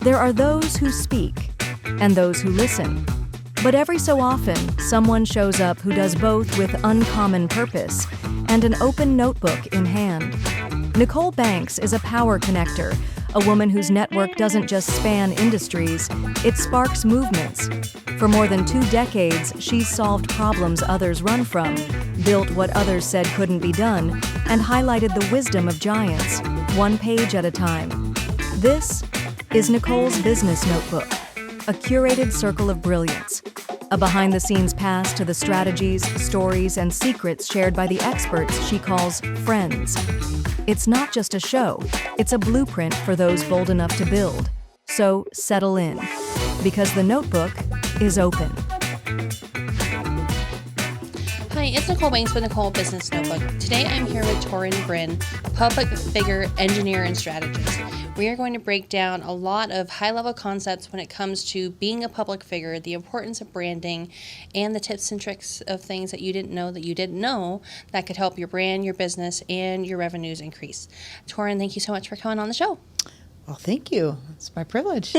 There are those who speak and those who listen. But every so often, someone shows up who does both with uncommon purpose and an open notebook in hand. Nicole Banks is a power connector, a woman whose network doesn't just span industries, it sparks movements. For more than 2 decades, she's solved problems others run from, built what others said couldn't be done, and highlighted the wisdom of giants, one page at a time. This is Nicole's Business Notebook, a curated circle of brilliance, a behind-the-scenes pass to the strategies, stories, and secrets shared by the experts she calls friends. It's not just a show, it's a blueprint for those bold enough to build. So settle in, because the notebook is open. Hi, it's Nicole Banks with Nicole Business Notebook. Today I'm here with Torund Bryhn, public figure, engineer, and strategist. We are going to break down a lot of high-level concepts when it comes to being a public figure, the importance of branding, and the tips and tricks of things that you didn't know that could help your brand, your business, and your revenues increase. Torund, thank you so much for coming on the show. Well, thank you. It's my privilege.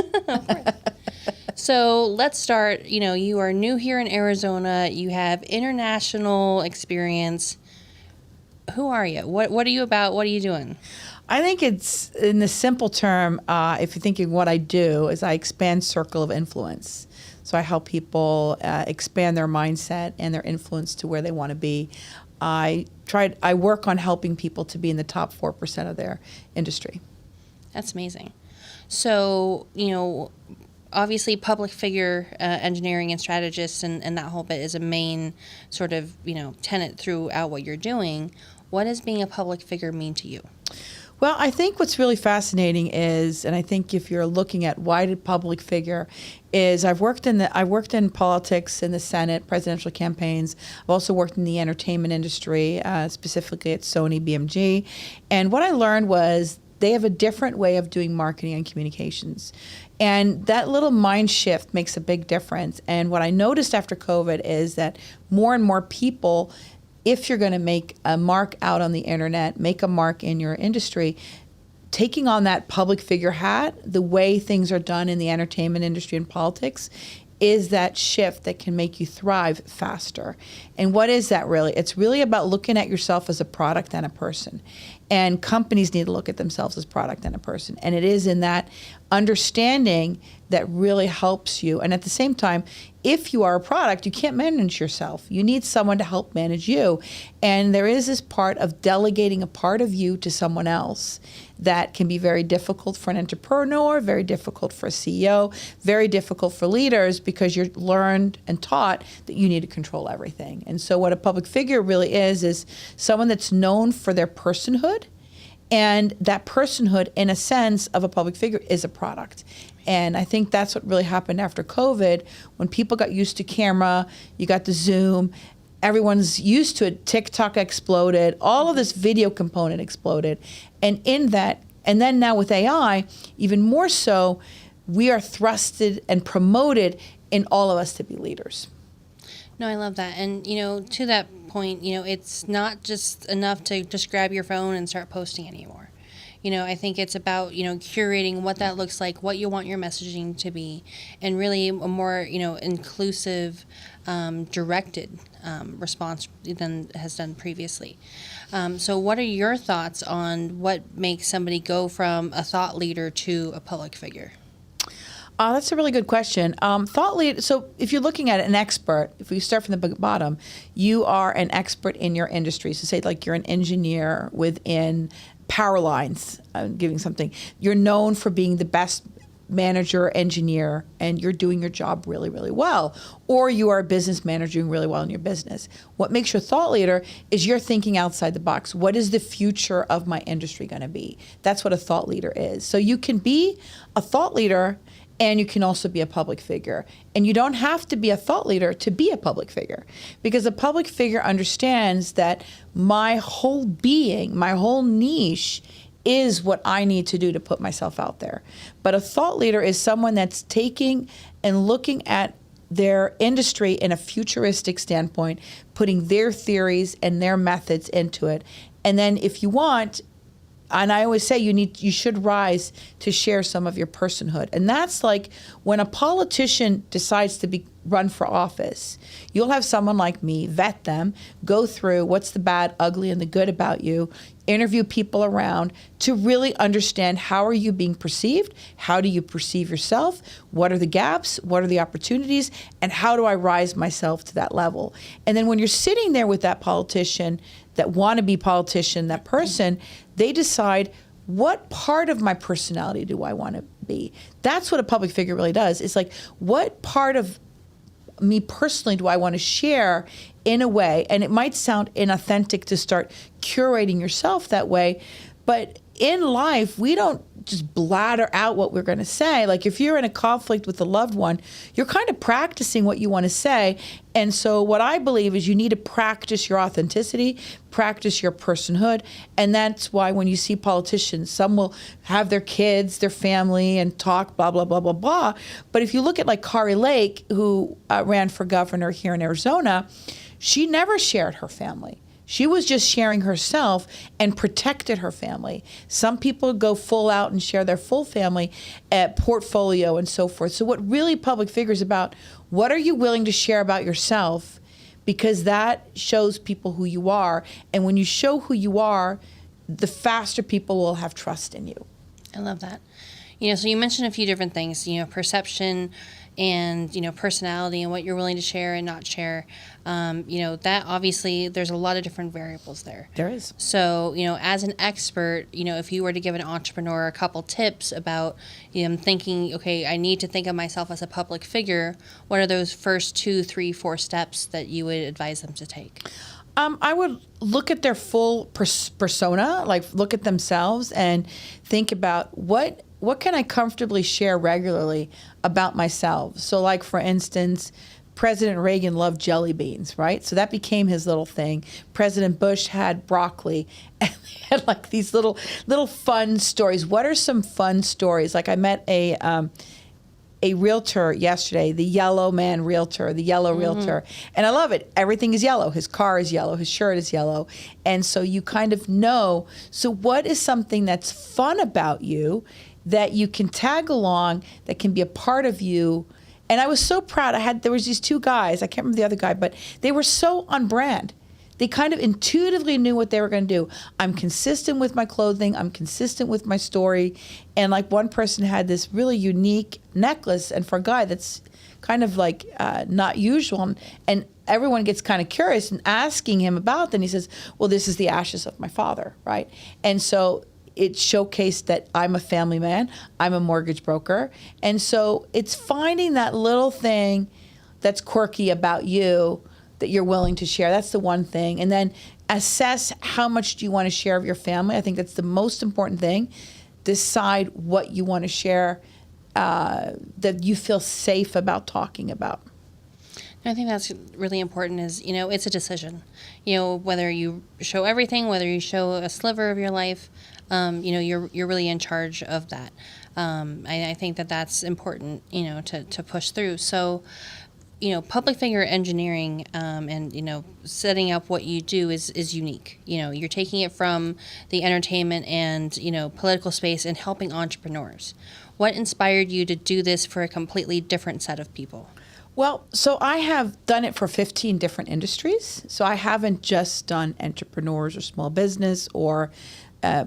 So let's start. You are new here in Arizona. You have international experience. Who are you? What are you about? What are you doing? I think it's, in the simple term, if you're thinking what I do, is I expand circle of influence. So I help people expand their mindset and their influence to where they want to be. I work on helping people to be in the top 4% of their industry. That's amazing. So, obviously public figure engineering and strategist and that whole bit is a main sort of, tenet throughout what you're doing. What does being a public figure mean to you? Well, I think what's really fascinating is, and I think if you're looking at why did public figure, is I worked in politics in the Senate, presidential campaigns. I've also worked in the entertainment industry, specifically at Sony, BMG. And what I learned was they have a different way of doing marketing and communications. And that little mind shift makes a big difference. And what I noticed after COVID is that more and more people, if you're going to make a mark out on the internet, make a mark in your industry, taking on that public figure hat, the way things are done in the entertainment industry and politics, is that shift that can make you thrive faster. And what is that really? It's really about looking at yourself as a product and a person. And companies need to look at themselves as product and a person. And it is in that understanding that really helps you. And at the same time, if you are a product, you can't manage yourself. You need someone to help manage you. And there is this part of delegating a part of you to someone else that can be very difficult for an entrepreneur, very difficult for a CEO, very difficult for leaders, because you're learned and taught that you need to control everything. And so what a public figure really is someone that's known for their personhood. And that personhood, in a sense, of a public figure is a product. And I think that's what really happened after COVID, when people got used to camera, you got the Zoom, everyone's used to it, TikTok exploded, all of this video component exploded. And in that, and then now with AI, even more so, we are thrusted and promoted in all of us to be leaders. No, I love that. And, to that point, it's not just enough to just grab your phone and start posting anymore. I think it's about, curating what that looks like, what you want your messaging to be, and really a more, inclusive, directed response than has done previously. So what are your thoughts on what makes somebody go from a thought leader to a public figure? That's a really good question. Thought leader. So if you're looking at an expert, if we start from the bottom, you are an expert in your industry. So say like you're an engineer within power lines, giving something. You're known for being the best manager, engineer, and you're doing your job really, really well. Or you are a business manager doing really well in your business. What makes you a thought leader is you're thinking outside the box. What is the future of my industry going to be? That's what a thought leader is. So you can be a thought leader and you can also be a public figure. And you don't have to be a thought leader to be a public figure, because a public figure understands that my whole being, my whole niche is what I need to do to put myself out there. But a thought leader is someone that's taking and looking at their industry in a futuristic standpoint, putting their theories and their methods into it. And then if you want, and I always say you should rise to share some of your personhood. And that's like when a politician decides to run for office, you'll have someone like me vet them, go through what's the bad, ugly, and the good about you, interview people around to really understand how are you being perceived, how do you perceive yourself, what are the gaps, what are the opportunities, and how do I rise myself to that level. And then when you're sitting there with that politician, that wannabe politician, that person, they decide, what part of my personality do I want to be? That's what a public figure really does. It's like, what part of me personally do I want to share in a way? And it might sound inauthentic to start curating yourself that way, but in life, we don't just bladder out what we're going to say. Like if you're in a conflict with a loved one, you're kind of practicing what you want to say. And so what I believe is you need to practice your authenticity, practice your personhood. And that's why when you see politicians, some will have their kids, their family, and talk blah, blah, blah, blah, blah. But if you look at like Kari Lake, who ran for governor here in Arizona, she never shared her family. She was just sharing herself and protected her family. Some people go full out and share their full family portfolio and so forth. So what really public figure is about, what are you willing to share about yourself? Because that shows people who you are. And when you show who you are, the faster people will have trust in you. I love that. So you mentioned a few different things, perception and, personality and what you're willing to share and not share. That obviously there's a lot of different variables there. There is. So, as an expert, if you were to give an entrepreneur a couple tips about thinking, okay, I need to think of myself as a public figure, what are those first 2, 3, 4 steps that you would advise them to take? I would look at their full persona, like look at themselves and think about what can I comfortably share regularly about myself. So like, for instance, President Reagan loved jelly beans, right? So that became his little thing. President Bush had broccoli, and they had like these little fun stories. What are some fun stories? Like I met a realtor yesterday, the yellow man realtor, the yellow realtor. And I love it. Everything is yellow. His car is yellow. His shirt is yellow. And so you kind of know. So what is something that's fun about you that you can tag along, that can be a part of you? And I was so proud. There was these 2 guys. I can't remember the other guy, but they were so on brand. They kind of intuitively knew what they were going to do. I'm consistent with my clothing. I'm consistent with my story. And like one person had this really unique necklace, and for a guy that's kind of like not usual. And everyone gets kind of curious and asking him about them. He says, well, this is the ashes of my father, right? And so it showcased that I'm a family man. I'm a mortgage broker. And so it's finding that little thing that's quirky about you that you're willing to share. That's the one thing. And then assess how much do you want to share of your family. I think that's the most important thing. Decide what you want to share that you feel safe about talking about. I think that's really important is, it's a decision. Whether you show everything, whether you show a sliver of your life, you're really in charge of that. I think that's important, to push through. So, public figure engineering and, setting up what you do is unique. You're taking it from the entertainment and, political space and helping entrepreneurs. What inspired you to do this for a completely different set of people? Well, so I have done it for 15 different industries. So I haven't just done entrepreneurs or small business or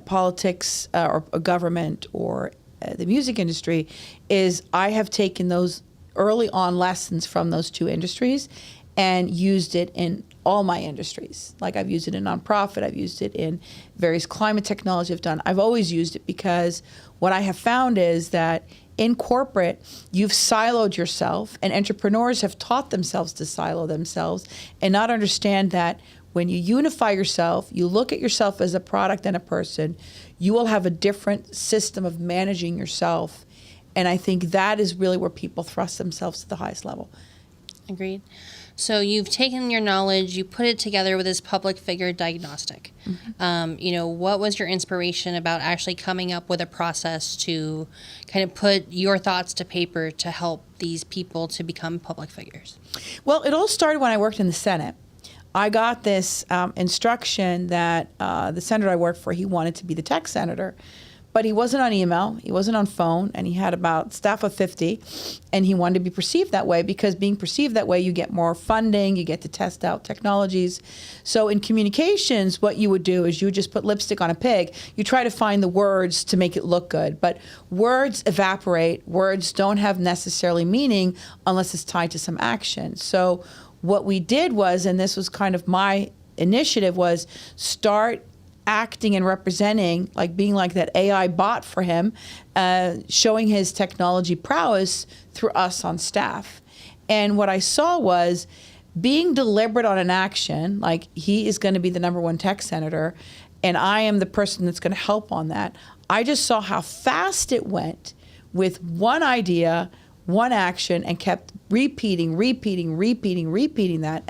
politics or government or the music industry. I have taken those early on lessons from those 2 industries and used it in all my industries. Like I've used it in nonprofit, I've used it in various climate technology I've always used it because what I have found is that in corporate, you've siloed yourself, and entrepreneurs have taught themselves to silo themselves and not understand that when you unify yourself, you look at yourself as a product and a person, you will have a different system of managing yourself. And I think that is really where people thrust themselves to the highest level. Agreed. So you've taken your knowledge, you put it together with this public figure diagnostic. Mm-hmm. What was your inspiration about actually coming up with a process to kind of put your thoughts to paper to help these people to become public figures? Well, it all started when I worked in the Senate. I got this instruction that the senator I worked for, he wanted to be the tech senator. But he wasn't on email, he wasn't on phone, and he had about staff of 50, and he wanted to be perceived that way because being perceived that way, you get more funding, you get to test out technologies. So in communications, what you would do is you would just put lipstick on a pig. You try to find the words to make it look good, but words evaporate. Words don't have necessarily meaning unless it's tied to some action. So what we did was, and this was kind of my initiative, was start acting and representing, like being like that AI bot for him, showing his technology prowess through us on staff. And what I saw was being deliberate on an action, like he is going to be the #1 tech senator, and I am the person that's going to help on that. I just saw how fast it went with one idea, one action, and kept repeating that.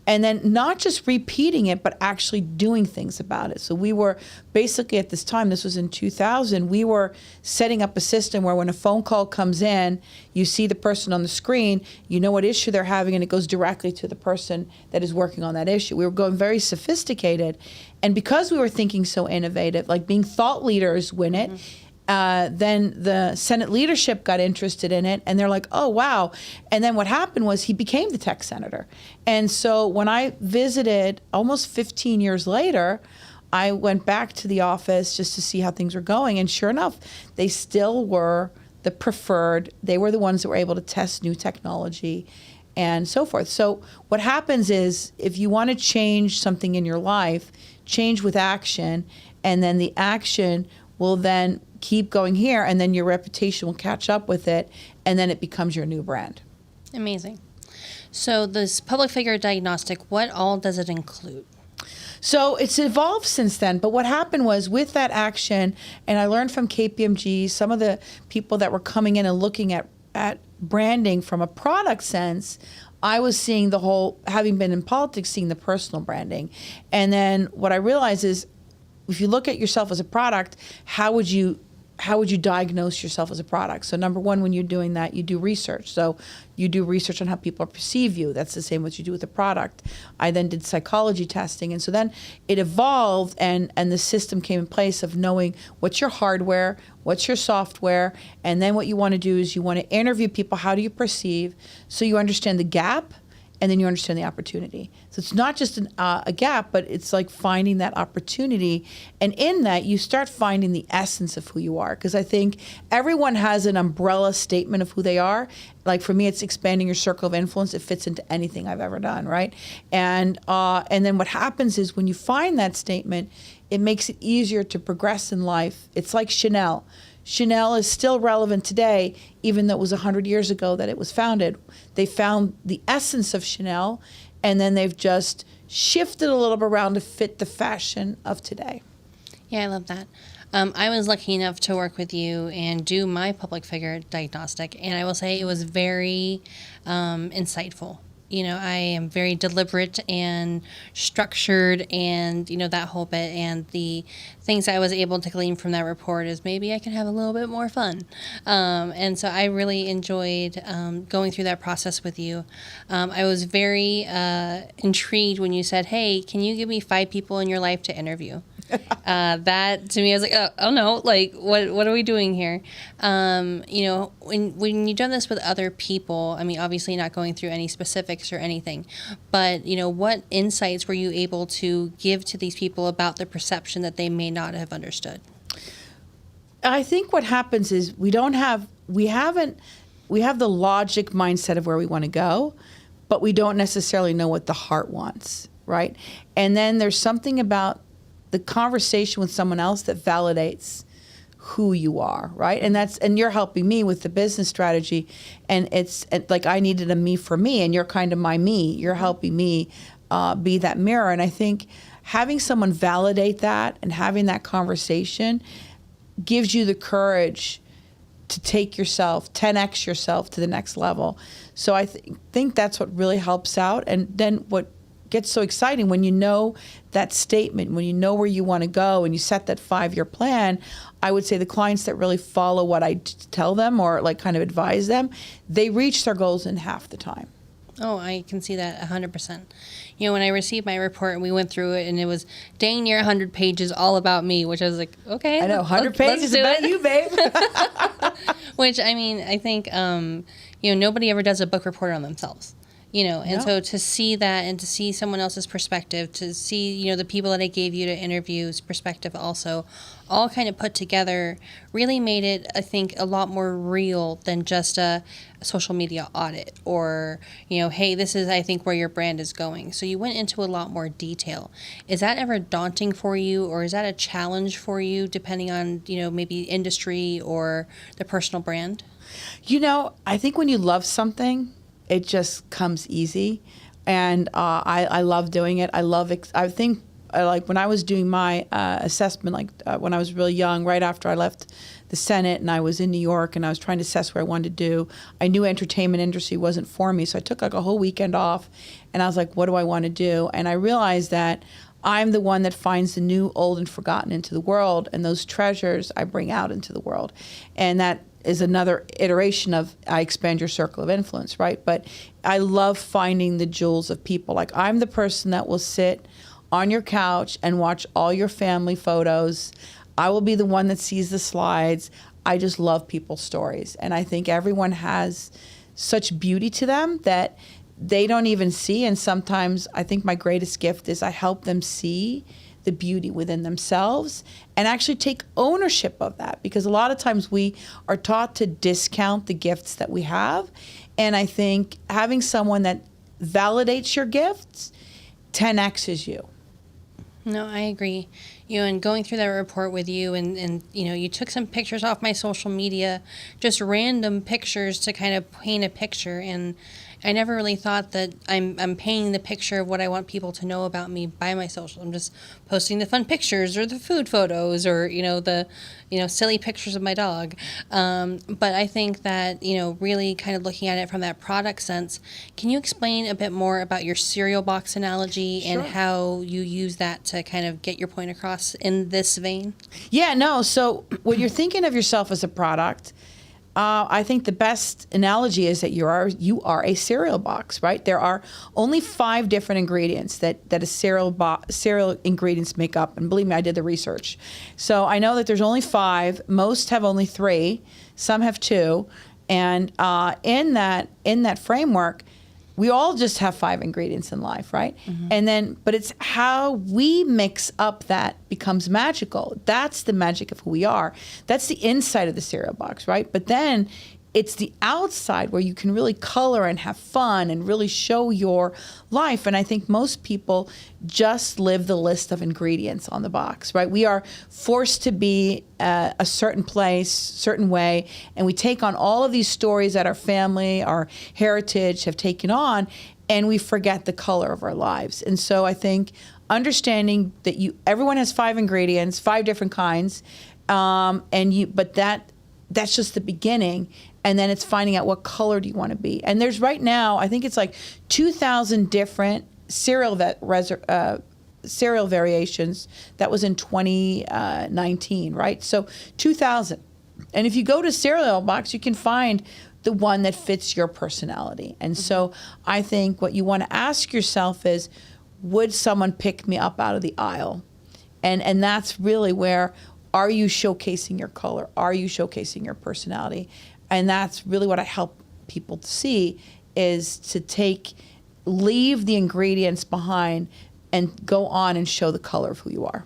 And then not just repeating it, but actually doing things about it. So we were basically at this time, this was in 2000, we were setting up a system where when a phone call comes in, you see the person on the screen, you know what issue they're having, and it goes directly to the person that is working on that issue. We were going very sophisticated. And because we were thinking so innovative, like being thought leaders win it, then the Senate leadership got interested in it, and they're like, oh, wow. And then what happened was he became the tech senator. And so when I visited almost 15 years later, I went back to the office just to see how things were going. And sure enough, they still were the preferred. They were the ones that were able to test new technology and so forth. So what happens is if you want to change something in your life, change with action, and then the action will then keep going here, and then your reputation will catch up with it, and then it becomes your new brand. Amazing. So this public figure diagnostic, what all does it include? So it's evolved since then, but what happened was with that action, and I learned from KPMG, some of the people that were coming in and looking at branding from a product sense, I was seeing the whole, having been in politics, seeing the personal branding. And then what I realized is if you look at yourself as a product, how would you diagnose yourself as a product? So number one, when you're doing that, you do research. So you do research on how people perceive you. That's the same what you do with a product. I then did psychology testing. And so then it evolved, and the system came in place of knowing what's your hardware, what's your software, and then what you want to do is you want to interview people. How do you perceive? So you understand the gap, and then you understand the opportunity. So it's not just a gap, but it's like finding that opportunity. And in that, you start finding the essence of who you are. Because I think everyone has an umbrella statement of who they are. Like for me, it's expanding your circle of influence. It fits into anything I've ever done, right? And then what happens is when you find that statement, it makes it easier to progress in life. It's like Chanel. Chanel is still relevant today, even though it was 100 years ago that it was founded. They found the essence of Chanel, and then they've just shifted a little bit around to fit the fashion of today. Yeah, I love that. I was lucky enough to work with you and do my public figure diagnostic, and I will say it was very insightful. You know, I am very deliberate and structured, and, you know, that whole bit, and the things I was able to glean from that report is maybe I can have a little bit more fun. And so I really enjoyed going through that process with you. I was very intrigued when you said, hey, can you give me 5 people in your life to interview? That to me, I was like, oh no, like what are we doing here? You know, when you've done this with other people, I mean, obviously not going through any specifics or anything, but you know, what insights were you able to give to these people about the perception that they may not have understood? I think what happens is we have the logic mindset of where we want to go, but we don't necessarily know what the heart wants, right? And then there's something about the conversation with someone else that validates who you are, right? And you're helping me with the business strategy, and it's like I needed a me for me, and you're kind of my me. You're helping me be that mirror. And I think having someone validate that and having that conversation gives you the courage to take yourself, 10x yourself to the next level. So I think that's what really helps out. And then what gets so exciting when you know that statement, when you know where you want to go and you set that 5-year plan, I would say the clients that really follow what I tell them or like kind of advise them, they reach their goals in half the time. Oh, I can see that 100%. You know, when I received my report and we went through it, and it was dang near 100 pages all about me, which I was like, okay. I know, 100 let's pages do about it. you, babe. Which, I mean, I think, you know, nobody ever does a book report on themselves. You know, and No. so to see that and to see someone else's perspective, to see, you know, the people that I gave you to interview's perspective also, all kind of put together, really made it, I think, a lot more real than just a social media audit or, you know, hey, this is, I think, where your brand is going. So you went into a lot more detail. Is that ever daunting for you, or is that a challenge for you, depending on, you know, maybe industry or the personal brand? You know, I think when you love something, it just comes easy, and I love doing it. I think like when I was doing my assessment, like when I was really young, right after I left the Senate, and I was in New York, and I was trying to assess what I wanted to do. I knew entertainment industry wasn't for me, so I took like a whole weekend off, and I was like, what do I want to do? And I realized that I'm the one that finds the new, old, and forgotten into the world, and those treasures I bring out into the world, and that is another iteration of I expand your circle of influence, right? But I love finding the jewels of people. Like, I'm the person that will sit on your couch and watch all your family photos. I will be the one that sees the slides. I just love people's stories. And I think everyone has such beauty to them that they don't even see. And sometimes I think my greatest gift is I help them see the beauty within themselves and actually take ownership of that, because a lot of times we are taught to discount the gifts that we have. And I think having someone that validates your gifts 10x's you. No, I agree. You know, and going through that report with you, and you know, you took some pictures off my social media, just random pictures to kind of paint a picture, and I never really thought that I'm painting the picture of what I want people to know about me by my social. I'm just posting the fun pictures or the food photos or, you know, the, you know, silly pictures of my dog. But I think that, you know, really kind of looking at it from that product sense, can you explain a bit more about your cereal box analogy? Sure. And how you use that to kind of get your point across in this vein? Yeah, no. So when you're thinking of yourself as a product, I think the best analogy is that you are a cereal box, right? There are only 5 different ingredients that a cereal ingredients make up, and believe me, I did the research. So I know that there's only 5. Most have only 3. Some have 2, and in that framework, we all just have 5 ingredients in life, right? Mm-hmm. And then, but it's how we mix up that becomes magical. That's the magic of who we are. That's the inside of the cereal box, right? But then it's the outside where you can really color and have fun and really show your life. And I think most people just live the list of ingredients on the box, right? We are forced to be a certain place, certain way, and we take on all of these stories that our family, our heritage have taken on, and we forget the color of our lives. And so I think understanding that everyone has 5 ingredients, 5 different kinds, but that's just the beginning. And then it's finding out what color do you want to be. And there's right now, I think it's like 2,000 different cereal variations. That was in 2019, right? So 2,000. And if you go to cereal box, you can find the one that fits your personality. And so I think what you want to ask yourself is, would someone pick me up out of the aisle? And that's really where, are you showcasing your color? Are you showcasing your personality? And that's really what I help people to see, is to leave the ingredients behind and go on and show the color of who you are.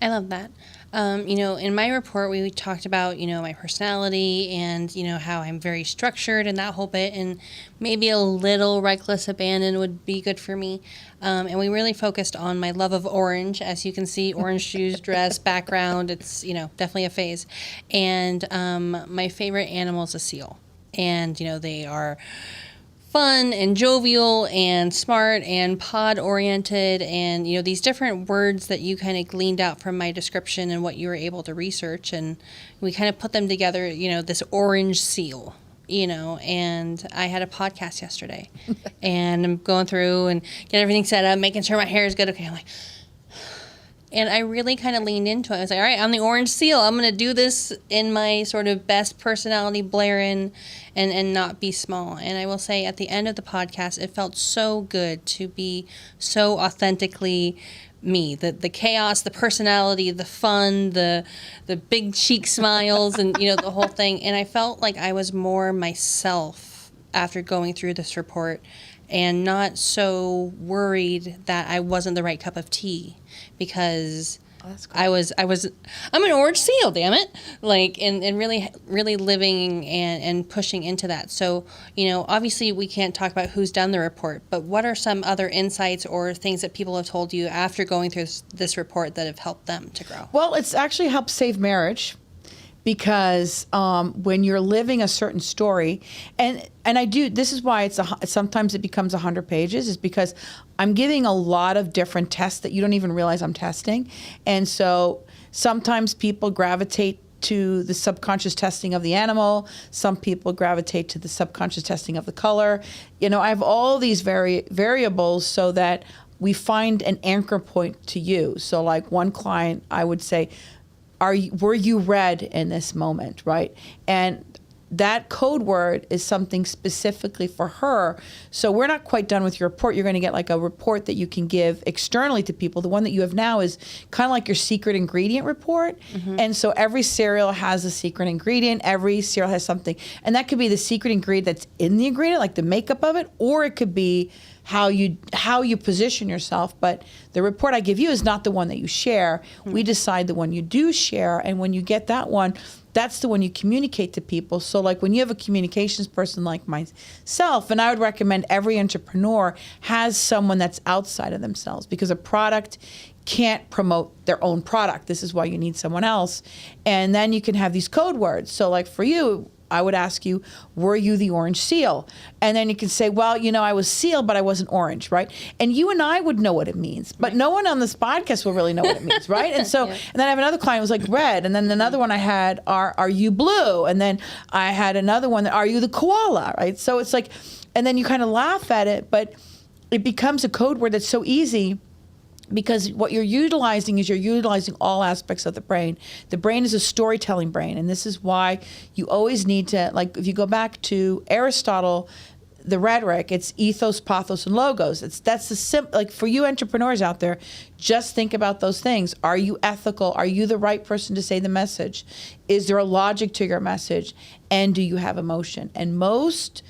I love that. You know, in my report, we talked about, you know, my personality and, you know, how I'm very structured and that whole bit, and maybe a little reckless abandon would be good for me. And we really focused on my love of orange. As you can see, orange shoes, dress, background, it's, you know, definitely a phase. And my favorite animal is a seal. And, you know, they are fun and jovial and smart and pod oriented, and you know, these different words that you kind of gleaned out from my description and what you were able to research, and we kind of put them together, you know, this orange seal, you know. And I had a podcast yesterday and I'm going through and get everything set up, making sure my hair is good. Okay, I'm like, And I really kind of leaned into it. I was like, all right, I'm the orange seal. I'm going to do this in my sort of best personality, blaring, and not be small. And I will say at the end of the podcast, it felt so good to be so authentically me. The chaos, the personality, the fun, the big cheek smiles, and, the whole thing. And I felt like I was more myself after going through this report, and not so worried that I wasn't the right cup of tea, because I'm an orange seal, damn it. And really living and pushing into that. So, obviously we can't talk about who's done the report, but what are some other insights or things that people have told you after going through this report that have helped them to grow? Well, it's actually helped save marriage. Because when you're living a certain story, and I do, this is why sometimes it becomes 100 pages, is because I'm giving a lot of different tests that you don't even realize I'm testing. And so sometimes people gravitate to the subconscious testing of the animal. Some people gravitate to the subconscious testing of the color. I have all these variables so that we find an anchor point to you. So like one client, I would say, were you red in this moment, right? And that code word is something specifically for her. So we're not quite done with your report. You're going to get like a report that you can give externally to people. The one that you have now is kind of like your secret ingredient report. Mm-hmm. And so every cereal has a secret ingredient. Every cereal has something. And that could be the secret ingredient that's in the ingredient, like the makeup of it, or it could be how you position yourself. But the report I give you is not the one that you share. Mm-hmm. We decide the one you do share. And when you get that one, that's the one you communicate to people. So like when you have a communications person like myself, and I would recommend every entrepreneur has someone that's outside of themselves, because a product can't promote their own product. This is why you need someone else. And then you can have these code words. So like for you, I would ask you, were you the orange seal? And then you can say, well, I was seal, but I wasn't orange, right? And you and I would know what it means, but no one on this podcast will really know what it means, right? And so, yeah. And then I have another client who was like red, and then another one I had, are you blue? And then I had another one that, are you the koala, right? So it's like, and then you kind of laugh at it, but it becomes a code word that's so easy. Because what you're utilizing all aspects of the brain. The brain is a storytelling brain, and this is why you always need to, like, if you go back to Aristotle, the rhetoric, it's ethos, pathos, and logos. Like for you entrepreneurs out there, just think about those things. Are you ethical? Are you the right person to say the message? Is there a logic to your message? And do you have emotion? And most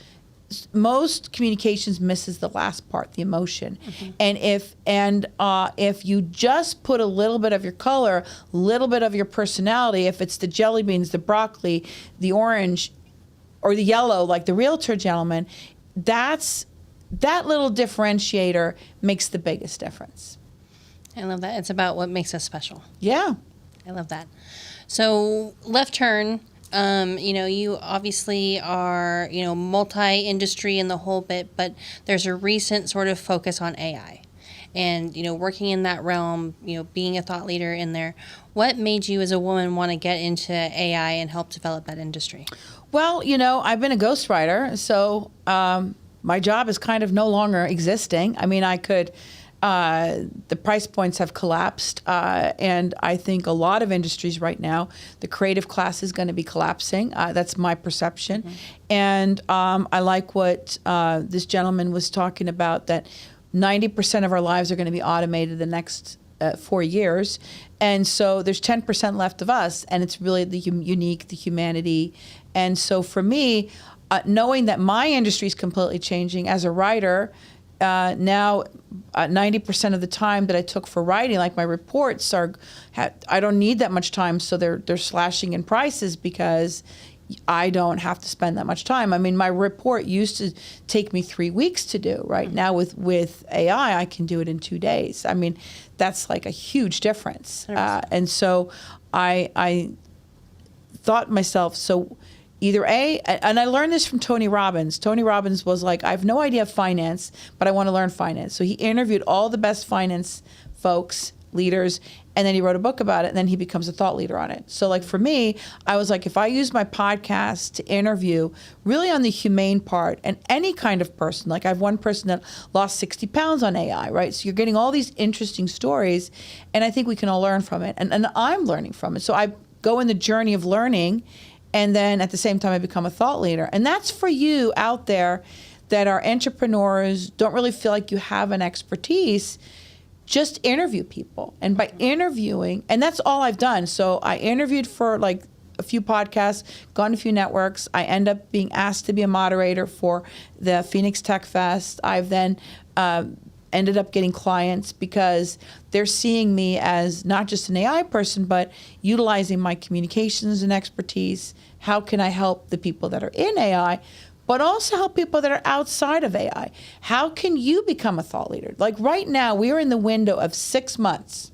communications misses the last part, the emotion. Mm-hmm. And if you just put a little bit of your color, a little bit of your personality, if it's the jelly beans, the broccoli, the orange, or the yellow, like the realtor gentleman, that little differentiator makes the biggest difference. I love that. It's about what makes us special. Yeah. I love that. So left turn. You obviously are, multi-industry in the whole bit, but there's a recent sort of focus on AI. And, working in that realm, being a thought leader in there, what made you as a woman want to get into AI and help develop that industry? Well, I've been a ghostwriter, so my job is kind of no longer existing. I mean, I could... the price points have collapsed, and I think a lot of industries right now, the creative class is going to be collapsing. That's my perception. Mm-hmm. And I like what this gentleman was talking about, that 90% of our lives are going to be automated the next 4 years. And so there's 10% left of us, and it's really the unique, the humanity. And so for me, knowing that my industry is completely changing as a writer, now 90% of the time that I took for writing, like my reports I don't need that much time, so they're slashing in prices because I don't have to spend that much time. I mean, my report used to take me 3 weeks to do. Right mm-hmm. now with AI, I can do it in 2 days. I mean, that's like a huge difference. And so I thought myself, so either and I learned this from Tony Robbins. Tony Robbins was like, I have no idea of finance, but I want to learn finance. So he interviewed all the best finance folks leaders, and then he wrote a book about it, and then he becomes a thought leader on it. So like for me, I was like, if I use my podcast to interview really on the humane part and any kind of person, like I have one person that lost 60 pounds on AI, right? So you're getting all these interesting stories, and I think we can all learn from it, and I'm learning from it. So I go in the journey of learning, and then at the same time I become a thought leader. And that's for you out there that are entrepreneurs, don't really feel like you have an expertise. Just interview people. And by interviewing, and that's all I've done. So I interviewed for like a few podcasts, gone to a few networks. I end up being asked to be a moderator for the Phoenix Tech Fest. I've then ended up getting clients because they're seeing me as not just an AI person, but utilizing my communications and expertise. How can I help the people that are in AI, but also help people that are outside of AI? How can you become a thought leader? Like right now, we are in the window of 6 months.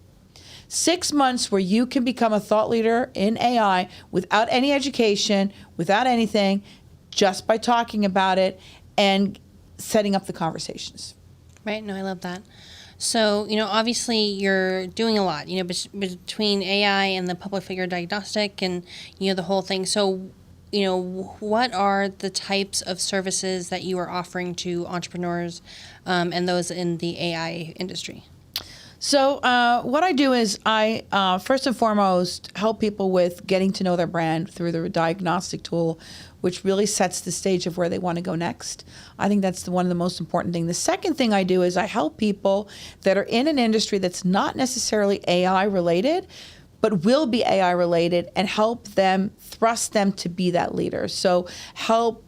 6 months where you can become a thought leader in AI without any education, without anything, just by talking about it and setting up the conversations. Right. No, I love that. So, obviously you're doing a lot, between AI and the public figure diagnostic and, the whole thing. So, what are the types of services that you are offering to entrepreneurs and those in the AI industry? So what I do is I, first and foremost, help people with getting to know their brand through the diagnostic tool, which really sets the stage of where they want to go next. I think that's one of the most important things. The second thing I do is I help people that are in an industry that's not necessarily AI related, but will be AI related, and help them, thrust them to be that leader. So help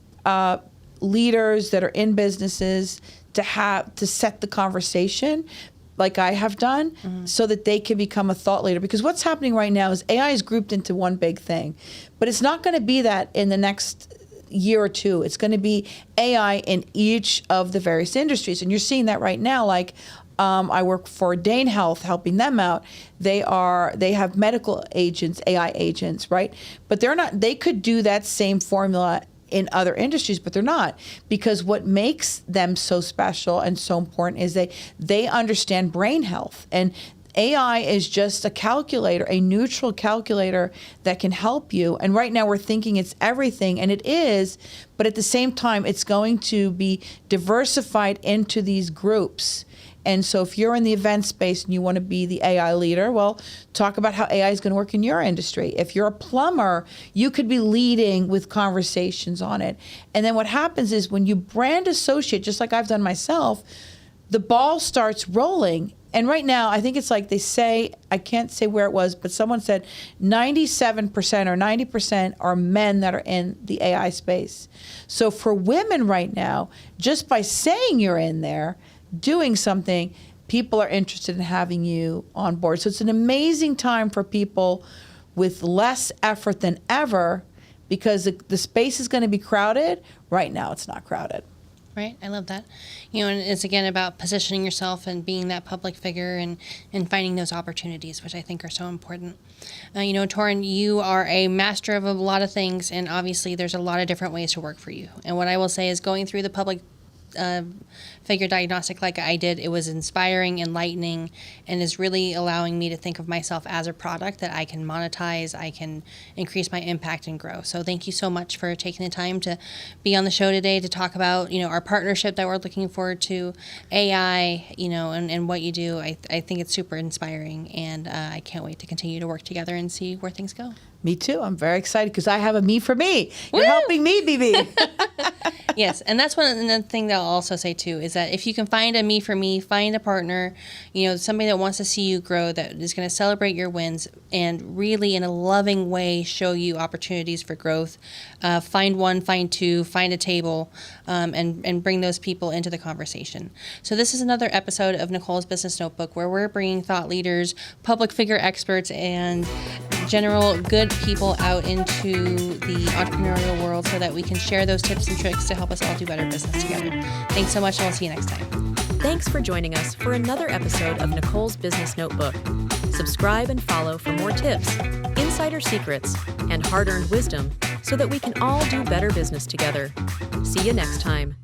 leaders that are in businesses to set the conversation like I have done, so that they can become a thought leader. Because what's happening right now is AI is grouped into one big thing, but it's not going to be that in the next year or two. It's going to be AI in each of the various industries. And you're seeing that right now. Like I work for Dane Health, helping them out. They have medical agents, AI agents, right? But they could do that same formula in other industries, but they're not, because what makes them so special and so important is they understand brain health. And AI is just a calculator, a neutral calculator that can help you. And right now we're thinking it's everything, and it is, but at the same time, it's going to be diversified into these groups. And so if you're in the event space and you want to be the AI leader, well, talk about how AI is going to work in your industry. If you're a plumber, you could be leading with conversations on it. And then what happens is when you brand associate, just like I've done myself, the ball starts rolling. And right now, I think it's like they say, I can't say where it was, but someone said 97% or 90% are men that are in the AI space. So for women right now, just by saying you're in there, doing something, people are interested in having you on board. So it's an amazing time for people with less effort than ever, because the space is going to be crowded. Right now, it's not crowded. Right. I love that. And it's again about positioning yourself and being that public figure and finding those opportunities, which I think are so important. Torund, you are a master of a lot of things, and obviously there's a lot of different ways to work for you. And what I will say is going through the public figure diagnostic like I did, it was inspiring, enlightening, and is really allowing me to think of myself as a product that I can monetize, I can increase my impact and grow. So thank you so much for taking the time to be on the show today to talk about, our partnership that we're looking forward to, AI, and what you do. I think it's super inspiring, and I can't wait to continue to work together and see where things go. Me too. I'm very excited because I have a me for me. You're helping me be me. Yes, and that's one thing that I'll also say too is that if you can find a me for me, find a partner, somebody that wants to see you grow, that is going to celebrate your wins and really in a loving way show you opportunities for growth. Find one, find two, find a table, and bring those people into the conversation. So this is another episode of Nicole's Business Notebook, where we're bringing thought leaders, public figure experts, and general good people out into the entrepreneurial world so that we can share those tips and tricks to help us all do better business together. Thanks so much, and we'll see you next time. Thanks for joining us for another episode of Nicole's Business Notebook. Subscribe and follow for more tips, insider secrets, and hard-earned wisdom so that we can all do better business together. See you next time.